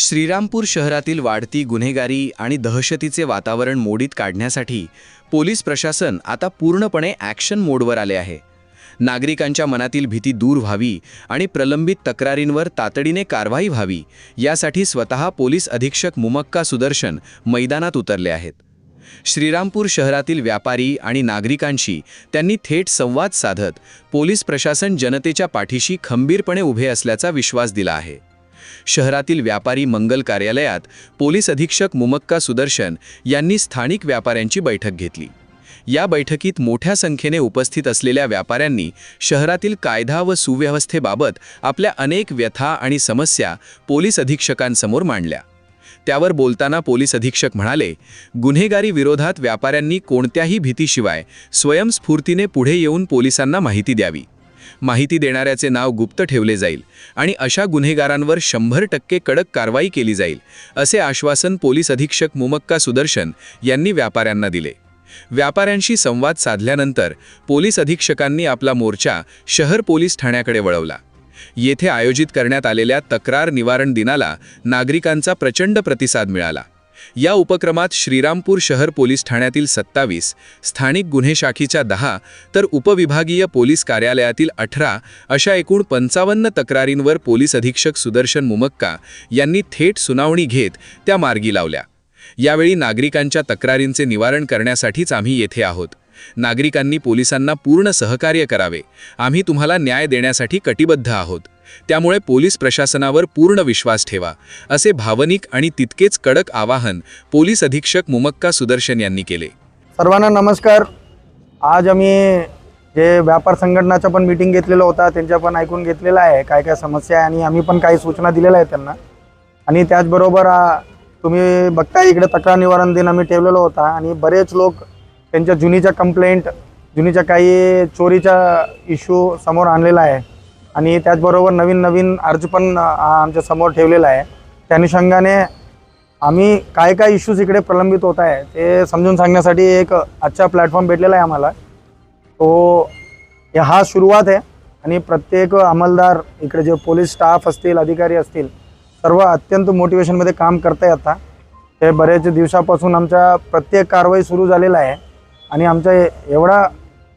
श्रीरामपूर शहरातील वाढती गुन्हेगारी आणि दहशतीचे वातावरण मोडीत काढण्यासाठी पोलीस प्रशासन आता पूर्णपणे ॲक्शन मोडवर आले आहे। नागरिकांच्या मनातील भीती दूर व्हावी आणि प्रलंबित तक्रारींवर तातडीने कारवाई व्हावी यासाठी स्वतः पोलीस अधीक्षक मुमक्का सुदर्शन मैदानात उतरले आहेत। श्रीरामपूर शहरातील व्यापारी आणि नागरिकांशी त्यांनी थेट संवाद साधत पोलीस प्रशासन जनतेच्या पाठीशी खंबीरपणे उभे असल्याचा विश्वास दिला आहे। शहरातील व्यापारी मंगल कार्यालयात पोलीस अधीक्षक मुमक्का सुदर्शन यांनी स्थानिक व्यापाऱ्यांची बैठक घेतली। या बैठकीत मोठ्या संख्येने उपस्थित असलेल्या व्यापाऱ्यांनी शहरातील कायदा व सुव्यवस्थेबाबत आपल्या अनेक व्यथा आणि समस्या पोलीस अधीक्षकांसमोर मांडल्या। त्यावर बोलताना पोलीस अधीक्षक म्हणाले, गुन्हेगारी विरोधात व्यापाऱ्यांनी कोणत्याही भीतीशिवाय स्वयंस्फूर्तीने पुढे येऊन पोलिसांना माहिती द्यावी। माहिती देणाऱ्याचे नाव गुप्त ठेवले जाईल आणि अशा गुन्हेगारांवर 100% कडक कारवाई केली जाईल, असे आश्वासन पोलीस अधीक्षक मुमक्का सुदर्शन यांनी व्यापाऱ्यांना दिले। व्यापाऱ्यांशी संवाद साधल्यानंतर पोलीस अधीक्षकांनी आपला मोर्चा शहर पोलीस ठाण्याकडे वळवला। येथे आयोजित करण्यात आलेल्या तक्रार निवारण दिनाला नागरिकांचा प्रचंड प्रतिसाद मिळाला। या उपक्रमात श्रीरामपूर शहर पोलीस ठाण्यातील 27, स्थानिक गुन्हे शाखीच्या 10 तर उपविभागीय पोलीस कार्यालयातील 18 अशा एकूण 55 तक्रारींवर पोलीस अधीक्षक सुदर्शन मुमक्का यांनी थेट सुनावणी घेत त्या मार्गी लावल्या। यावेळी नागरिकांच्या तक्रारींचे निवारण करण्यासाठीच आम्ही येथे आहोत। नागरिकांनी पोलिसांना पूर्ण सहकार्य करावे। आम्ही तुम्हाला न्याय देण्यासाठी कटिबद्ध आहोत। त्यामुळे पोलीस प्रशासनावर पूर्ण विश्वास ठेवा, असे भावनिक आणि तितकेच कडक आवाहन पोलीस अधीक्षक मुमक्का सुदर्शन यांनी केले। सर्वांना नमस्कार। आज आम्ही जे व्यापार संघटनाचा पण मीटिंग घेतलेला होता, त्यांच्या पण ऐकून घेतलेला आहे काय काय समस्या आहे आणि आम्ही पण काही सूचना दिलेल्या आहेत त्यांना। आणि त्याचबरोबर तुम्ही बघता इकडे तक्रार निवारण दिन आम्ही ठेवलेला होता आणि बरेच लोक त्यांच्या जुनीच्या कंप्लेंट, जुनीच्या काही चोरीचा इश्यू समोर आणलेला आहे आणि त्याचबरोबर नवीन अर्ज पण आमच्या समोर ठेवलेला आहे। त्या अनुषंगाने आम्ही काय काय इश्यूज इकडे प्रलंबित होत आहे ते समजून सांगण्यासाठी एक अच्छा प्लॅटफॉर्म भेटलेला आहे आम्हाला। तो हा सुरुवात आहे आणि प्रत्येक अंमलदार इकडे जे पोलीस स्टाफ असतील, अधिकारी असतील, सर्व अत्यंत मोटिवेशनमध्ये काम करताय। आता ते बरेच दिवसापासून आमच्या प्रत्येक कारवाई सुरू झालेला आहे आणि आमचा एवढा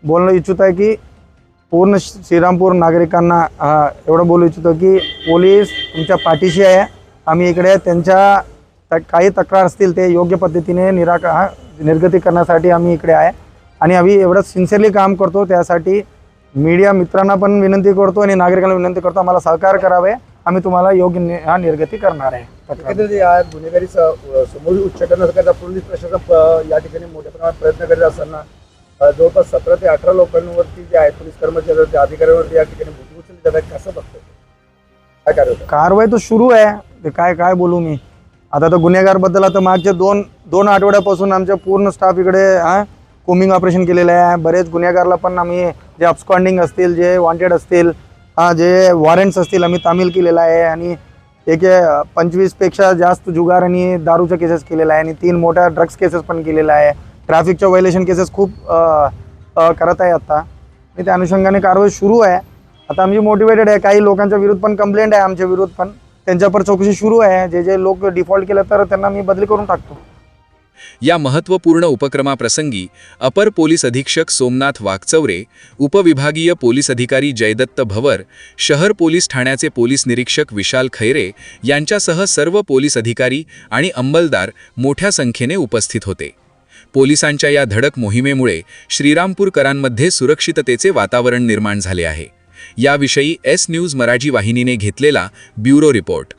बोलणं इच्छित आहे की पूर्ण श्रीरामपूर नागरिकांना एवढं बोलू इच्छितो की पोलीस तुमच्या पाठीशी आहे। आम्ही इकडे त्यांच्या काही तक्रार असतील ते योग्य पद्धतीने निर्गती करण्यासाठी आम्ही इकडे आहे आणि आम्ही एवढं सिन्सिअरली काम करतो। त्यासाठी मीडिया मित्रांना पण विनंती करतो आणि नागरिकांना विनंती करतो, आम्हाला सहकार्य करावे। आम्ही तुम्हाला योग्य निर्गती करणार आहे। गुन्हेगारी समोर उच्चाटनासाठी पोलीस प्रशासन या ठिकाणी मोठ्या प्रमाणात प्रयत्न करीत असताना जवळपास 17 ते 18 लोकांवरती जे आहेत पोलीस कर्मचारी अधिकाऱ्यांवरती या ठिकाणी भूत उचलली जातात। कसं बघतो काय कार्य कारवाई तो सुरू आहे। ते काय बोलू मी आता तर गुन्हेगारबद्दल आता मागचे दोन आठवड्यापासून आमच्या पूर्ण स्टाफ इकडे कोमिंग ऑपरेशन केलेलं आहे। बरेच गुन्हेगारला पण आम्ही जे अब्स्कॉन्डिंग असतील, जे वॉन्टेड असतील, जे वॉरंट्स असतील आम्ही तामील केलेला आहे आणि 25 पेक्षा जास्त जुगार आणि दारूच्या केसेस केलेला आहे आणि 3 मोठ्या ड्रग्स केसेस पण केलेला आहे। ट्रॅफिकच्या व्हायलेशन केसेस खूप करत आहे आता आणि त्या अनुषंगाने कारवाई सुरू आहे। आता आमची मोटिवेटेड आहे। काही लोकांच्या विरुद्ध पण कंप्लेंट आहे, आमच्या विरुद्ध पण त्यांच्यावर चौकशी सुरू आहे। जे लोक डिफॉल्ट केलं तर त्यांना मी बदली करून टाकतो। या महत्त्वपूर्ण उपक्रमाप्रसंगी अपर पोलीस अधीक्षक सोमनाथ वाकचौरे, उपविभागीय पोलीस अधिकारी जयदत्त भवर, शहर पोलीस ठाण्याचे पोलीस निरीक्षक विशाल खैरे यांच्यासह सर्व पोलीस अधिकारी आणि अंमलदार मोठ्या संख्येने उपस्थित होते। पोलिसांच्या या धडक मोहिमेमुळे श्रीरामपूरकरांमध्ये सुरक्षिततेचे वातावरण निर्माण झाले आहे। याविषयी एस न्यूज मराठी वाहिनीने घेतलेला ब्युरो रिपोर्ट।